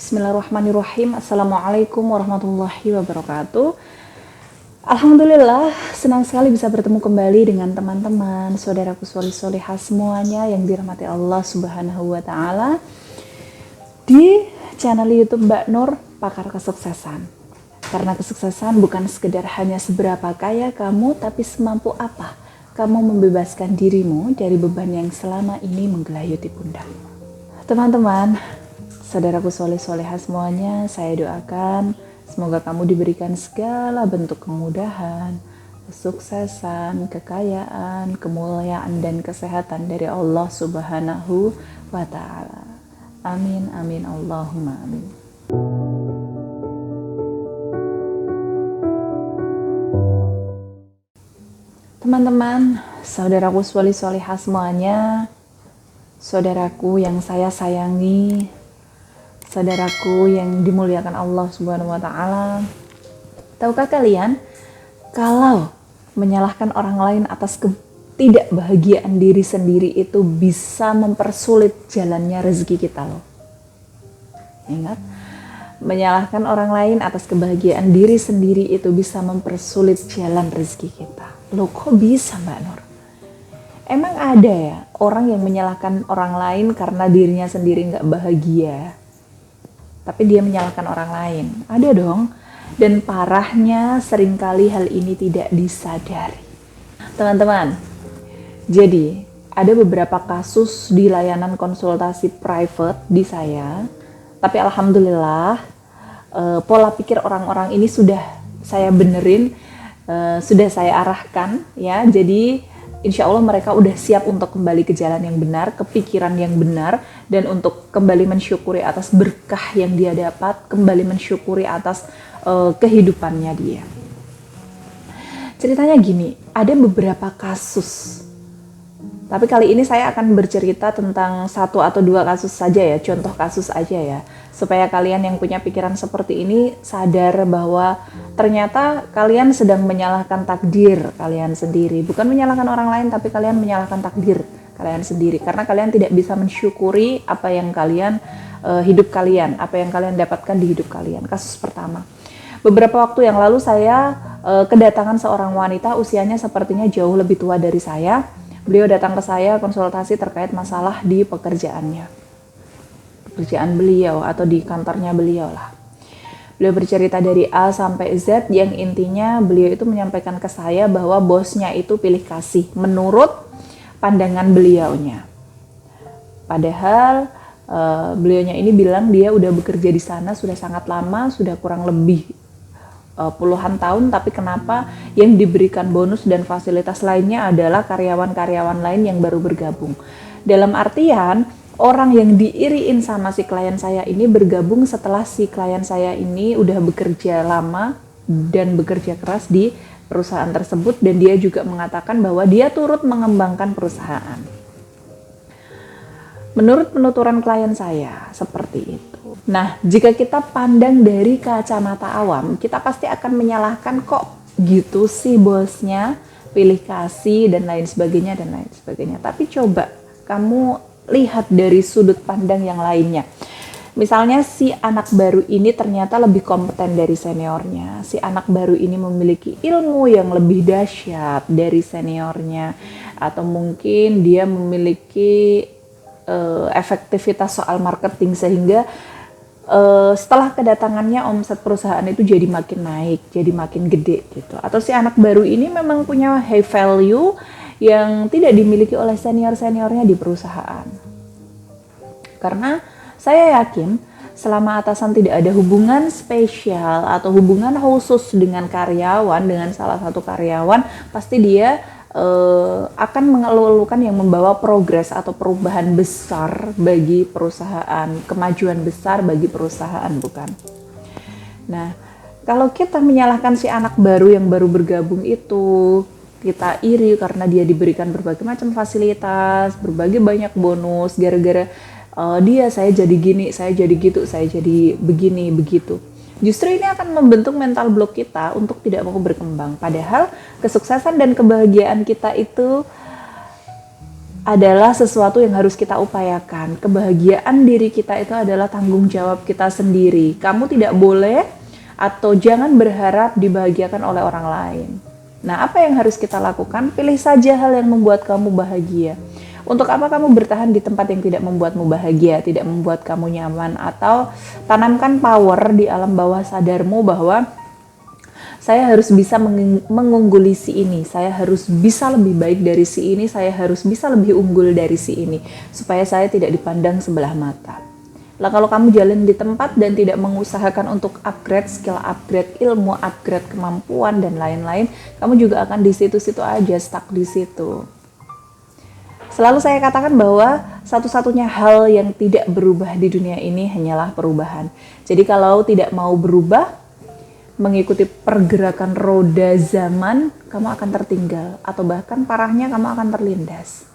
Bismillahirrahmanirrahim. Assalamualaikum warahmatullahi wabarakatuh. Alhamdulillah, senang sekali bisa bertemu kembali dengan teman-teman, saudaraku solih-solihah semuanya yang dirahmati Allah Subhanahu wa Ta'ala di channel YouTube Mbak Nur, Pakar Kesuksesan. Karena kesuksesan bukan sekedar hanya seberapa kaya kamu, tapi semampu apa kamu membebaskan dirimu dari beban yang selama ini menggelayuti pundakmu. Teman-teman, saudaraku soleh-solehah semuanya, saya doakan semoga kamu diberikan segala bentuk kemudahan, kesuksesan, kekayaan, kemuliaan, dan kesehatan dari Allah Subhanahu wa Ta'ala. Amin, amin, Allahumma amin. Teman-teman, saudaraku soleh-solehah semuanya, saudaraku yang saya sayangi, saudaraku yang dimuliakan Allah Subhanahu wa Ta'ala, tahukah kalian kalau menyalahkan orang lain atas ketidakbahagiaan diri sendiri itu bisa mempersulit jalannya rezeki kita loh. Ingat, menyalahkan orang lain atas kebahagiaan diri sendiri itu bisa mempersulit jalan rezeki kita. Loh, kok bisa Mbak Nur? Emang ada ya orang yang menyalahkan orang lain karena dirinya sendiri nggak bahagia, tapi dia menyalahkan orang lain? Ada dong. Dan parahnya seringkali hal ini tidak disadari. Teman-teman, jadi ada beberapa kasus di layanan konsultasi private di saya, tapi alhamdulillah pola pikir orang-orang ini sudah saya benerin, sudah saya arahkan ya. Jadi insya Allah mereka udah siap untuk kembali ke jalan yang benar, ke pikiran yang benar, dan untuk kembali mensyukuri atas berkah yang dia dapat, kembali mensyukuri atas kehidupannya dia. Ceritanya gini, ada beberapa kasus, tapi kali ini saya akan bercerita tentang 1 atau 2 kasus saja ya, contoh kasus aja ya, supaya kalian yang punya pikiran seperti ini sadar bahwa ternyata kalian sedang menyalahkan takdir kalian sendiri. Bukan menyalahkan orang lain, tapi kalian menyalahkan takdir kalian sendiri. Karena kalian tidak bisa mensyukuri apa yang kalian, hidup kalian, apa yang kalian dapatkan di hidup kalian. Kasus pertama. Beberapa waktu yang lalu saya kedatangan seorang wanita, usianya sepertinya jauh lebih tua dari saya. Beliau datang ke saya konsultasi terkait masalah di pekerjaan beliau atau di kantornya beliau lah. Beliau bercerita dari A sampai Z, yang intinya beliau itu menyampaikan ke saya bahwa bosnya itu pilih kasih menurut pandangan beliaunya. Padahal beliaunya ini bilang dia udah bekerja di sana sudah sangat lama, sudah kurang lebih puluhan tahun, tapi kenapa yang diberikan bonus dan fasilitas lainnya adalah karyawan-karyawan lain yang baru bergabung. Dalam artian, orang yang diiriin sama si klien saya ini bergabung setelah si klien saya ini udah bekerja lama dan bekerja keras di perusahaan tersebut, dan dia juga mengatakan bahwa dia turut mengembangkan perusahaan. Menurut penuturan klien saya seperti itu. Nah, jika kita pandang dari kacamata awam, kita pasti akan menyalahkan, kok gitu sih bosnya pilih kasih dan lain sebagainya dan lain sebagainya. Tapi coba kamu lihat dari sudut pandang yang lainnya. Misalnya si anak baru ini ternyata lebih kompeten dari seniornya. Si anak baru ini memiliki ilmu yang lebih dahsyat dari seniornya. Atau mungkin dia memiliki efektivitas soal marketing sehingga setelah kedatangannya omset perusahaan itu jadi makin naik, jadi makin gede gitu. Atau si anak baru ini memang punya high value yang tidak dimiliki oleh senior-seniornya di perusahaan. Karena saya yakin selama atasan tidak ada hubungan spesial atau hubungan khusus dengan karyawan, dengan salah satu karyawan, pasti dia akan mengeluhkan yang membawa progres atau perubahan besar bagi perusahaan, kemajuan besar bagi perusahaan, bukan? Nah, kalau kita menyalahkan si anak baru yang baru bergabung itu, kita iri karena dia diberikan berbagai macam fasilitas, berbagai banyak bonus, gara-gara dia saya jadi gini, saya jadi gitu, saya jadi begini, begitu. Justru ini akan membentuk mental block kita untuk tidak mau berkembang. Padahal kesuksesan dan kebahagiaan kita itu adalah sesuatu yang harus kita upayakan. Kebahagiaan diri kita itu adalah tanggung jawab kita sendiri. Kamu tidak boleh atau jangan berharap dibahagiakan oleh orang lain. Nah, apa yang harus kita lakukan? Pilih saja hal yang membuat kamu bahagia. Untuk apa kamu bertahan di tempat yang tidak membuatmu bahagia, tidak membuat kamu nyaman, atau tanamkan power di alam bawah sadarmu bahwa saya harus bisa mengungguli si ini, saya harus bisa lebih baik dari si ini, saya harus bisa lebih unggul dari si ini, supaya saya tidak dipandang sebelah mata. Lah kalau kamu jalan di tempat dan tidak mengusahakan untuk upgrade skill, upgrade ilmu, upgrade kemampuan dan lain-lain, kamu juga akan di situ-situ aja, stuck di situ. Selalu saya katakan bahwa satu-satunya hal yang tidak berubah di dunia ini hanyalah perubahan. Jadi kalau tidak mau berubah, mengikuti pergerakan roda zaman, kamu akan tertinggal, atau bahkan parahnya kamu akan terlindas.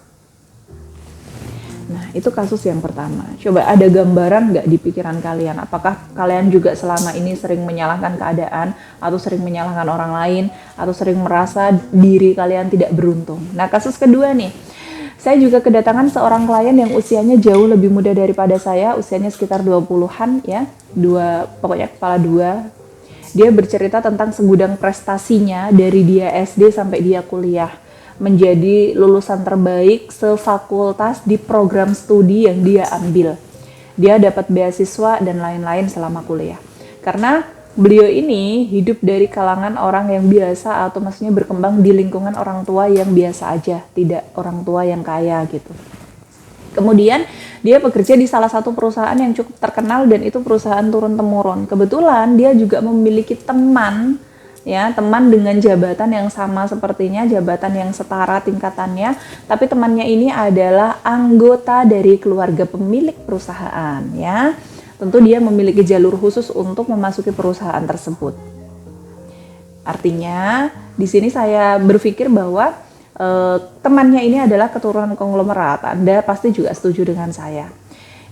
Nah, itu kasus yang pertama. Coba ada gambaran nggak di pikiran kalian? Apakah kalian juga selama ini sering menyalahkan keadaan, atau sering menyalahkan orang lain, atau sering merasa diri kalian tidak beruntung? Nah, kasus kedua nih, saya juga kedatangan seorang klien yang usianya jauh lebih muda daripada saya, usianya sekitar 20-an ya, pokoknya kepala dua. Dia bercerita tentang segudang prestasinya dari dia SD sampai dia kuliah, menjadi lulusan terbaik sefakultas di program studi yang dia ambil. Dia dapat beasiswa dan lain-lain selama kuliah. Karena beliau ini hidup dari kalangan orang yang biasa, atau maksudnya berkembang di lingkungan orang tua yang biasa aja, tidak orang tua yang kaya gitu. Kemudian dia bekerja di salah satu perusahaan yang cukup terkenal, dan itu perusahaan turun-temurun. Kebetulan dia juga memiliki teman, ya, teman dengan jabatan yang sama sepertinya, jabatan yang setara tingkatannya, tapi temannya ini adalah anggota dari keluarga pemilik perusahaan, ya. Tentu dia memiliki jalur khusus untuk memasuki perusahaan tersebut. Artinya, di sini saya berpikir bahwa temannya ini adalah keturunan konglomerat. Anda pasti juga setuju dengan saya.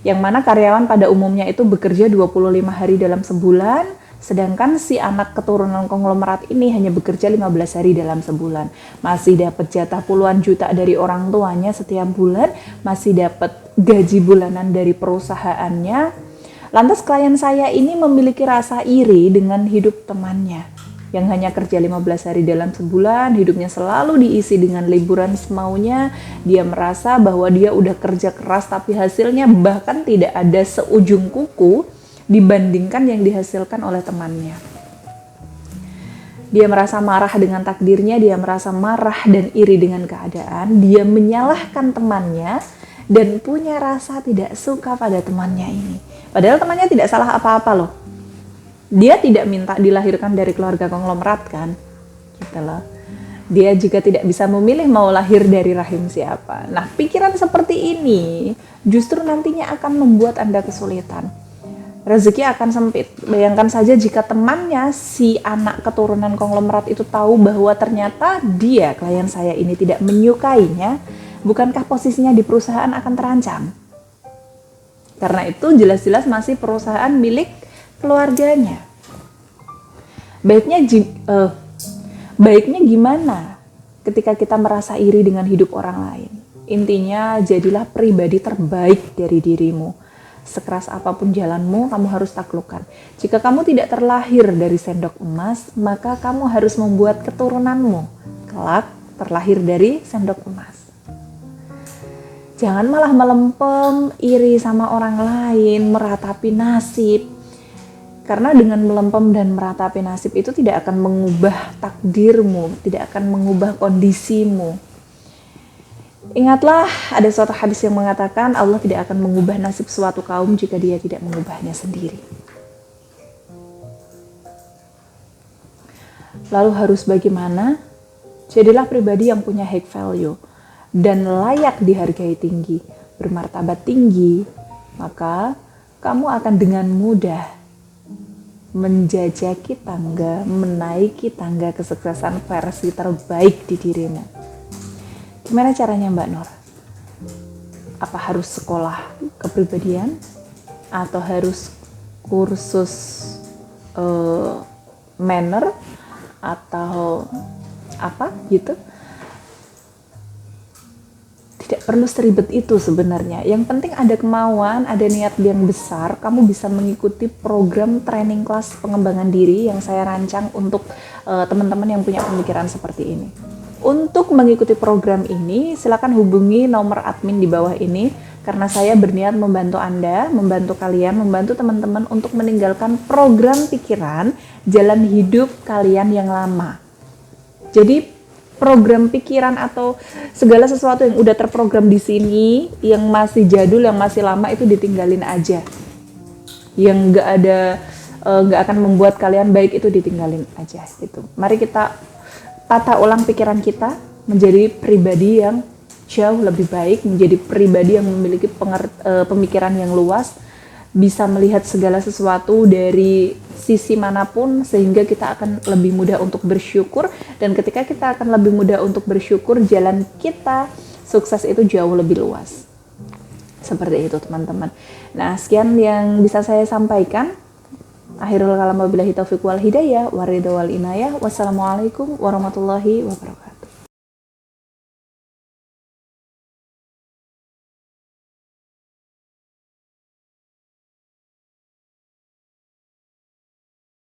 Yang mana karyawan pada umumnya itu bekerja 25 hari dalam sebulan, sedangkan si anak keturunan konglomerat ini hanya bekerja 15 hari dalam sebulan. Masih dapat jatah puluhan juta dari orang tuanya setiap bulan, masih dapat gaji bulanan dari perusahaannya. Lantas klien saya ini memiliki rasa iri dengan hidup temannya yang hanya kerja 15 hari dalam sebulan, hidupnya selalu diisi dengan liburan semaunya. Dia merasa bahwa dia udah kerja keras, tapi hasilnya bahkan tidak ada seujung kuku dibandingkan yang dihasilkan oleh temannya. Dia merasa marah dengan takdirnya, dia merasa marah dan iri dengan keadaan, dia menyalahkan temannya, dan punya rasa tidak suka pada temannya ini. Padahal temannya tidak salah apa-apa loh. Dia tidak minta dilahirkan dari keluarga konglomerat kan, gitu loh. Dia juga tidak bisa memilih mau lahir dari rahim siapa. Nah, pikiran seperti ini justru nantinya akan membuat Anda kesulitan. Rezeki akan sempit. Bayangkan saja jika temannya, si anak keturunan konglomerat itu tahu bahwa ternyata dia, klien saya ini, tidak menyukainya, bukankah posisinya di perusahaan akan terancam? Karena itu jelas-jelas masih perusahaan milik keluarganya. Baiknya gimana ketika kita merasa iri dengan hidup orang lain? Intinya, jadilah pribadi terbaik dari dirimu. Sekeras apapun jalanmu, kamu harus taklukkan. Jika kamu tidak terlahir dari sendok emas, maka kamu harus membuat keturunanmu kelak terlahir dari sendok emas. Jangan malah melempem, iri sama orang lain, meratapi nasib. Karena dengan melempem dan meratapi nasib itu tidak akan mengubah takdirmu, tidak akan mengubah kondisimu. Ingatlah, ada suatu hadis yang mengatakan Allah tidak akan mengubah nasib suatu kaum jika dia tidak mengubahnya sendiri. Lalu harus bagaimana? Jadilah pribadi yang punya high value dan layak dihargai tinggi, bermartabat tinggi, maka kamu akan dengan mudah menjajaki tangga, menaiki tangga kesuksesan versi terbaik di dirimu. Gimana caranya Mbak Nur? Apa harus sekolah kepribadian? Atau harus kursus manner? Atau apa gitu? tidak perlu seribet itu sebenarnya. Yang penting ada kemauan, ada niat yang besar, kamu bisa mengikuti program training kelas pengembangan diri yang saya rancang untuk teman-teman yang punya pemikiran seperti ini. Untuk mengikuti program ini, silakan hubungi nomor admin di bawah ini, karena saya berniat membantu Anda, membantu kalian, membantu teman-teman untuk meninggalkan program pikiran jalan hidup kalian yang lama. Jadi program pikiran atau segala sesuatu yang udah terprogram di sini, yang masih jadul, yang masih lama, itu ditinggalin aja. Yang nggak akan membuat kalian baik, itu ditinggalin aja gitu. Mari kita tata ulang pikiran kita menjadi pribadi yang jauh lebih baik, menjadi pribadi yang memiliki pemikiran yang luas, bisa melihat segala sesuatu dari sisi manapun, sehingga kita akan lebih mudah untuk bersyukur. Dan ketika kita akan lebih mudah untuk bersyukur, jalan kita sukses itu jauh lebih luas. Seperti itu teman-teman. Nah, sekian yang bisa saya sampaikan. Akhirul kalam wabillahi taufiq wal hidayah waridha wal inayah. Wassalamualaikum warahmatullahi wabarakatuh.